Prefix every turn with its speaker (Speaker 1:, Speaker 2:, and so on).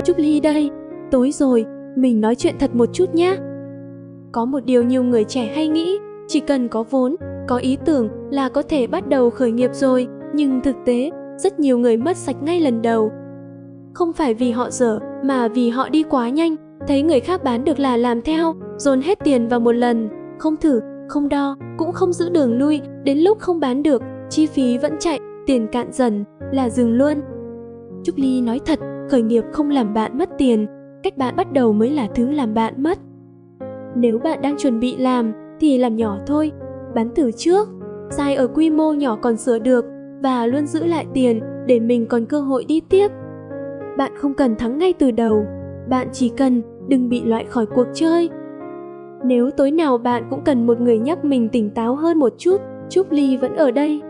Speaker 1: Trúc Ly đây. Tối rồi, mình nói chuyện thật một chút nhé. Có một điều nhiều người trẻ hay nghĩ, chỉ cần có vốn, có ý tưởng là có thể bắt đầu khởi nghiệp rồi, nhưng thực tế, rất nhiều người mất sạch ngay lần đầu. Không phải vì họ dở, mà vì họ đi quá nhanh, thấy người khác bán được là làm theo, dồn hết tiền vào một lần, không thử, không đo, cũng không giữ đường lui, đến lúc không bán được, chi phí vẫn chạy, tiền cạn dần, là dừng luôn. Trúc Ly nói thật, khởi nghiệp không làm bạn mất tiền, cách bạn bắt đầu mới là thứ làm bạn mất. Nếu bạn đang chuẩn bị làm, thì làm nhỏ thôi, bán thử trước, sai ở quy mô nhỏ còn sửa được, và luôn giữ lại tiền để mình còn cơ hội đi tiếp. Bạn không cần thắng ngay từ đầu, bạn chỉ cần đừng bị loại khỏi cuộc chơi. Nếu tối nào bạn cũng cần một người nhắc mình tỉnh táo hơn một chút, Trúc Ly vẫn ở đây.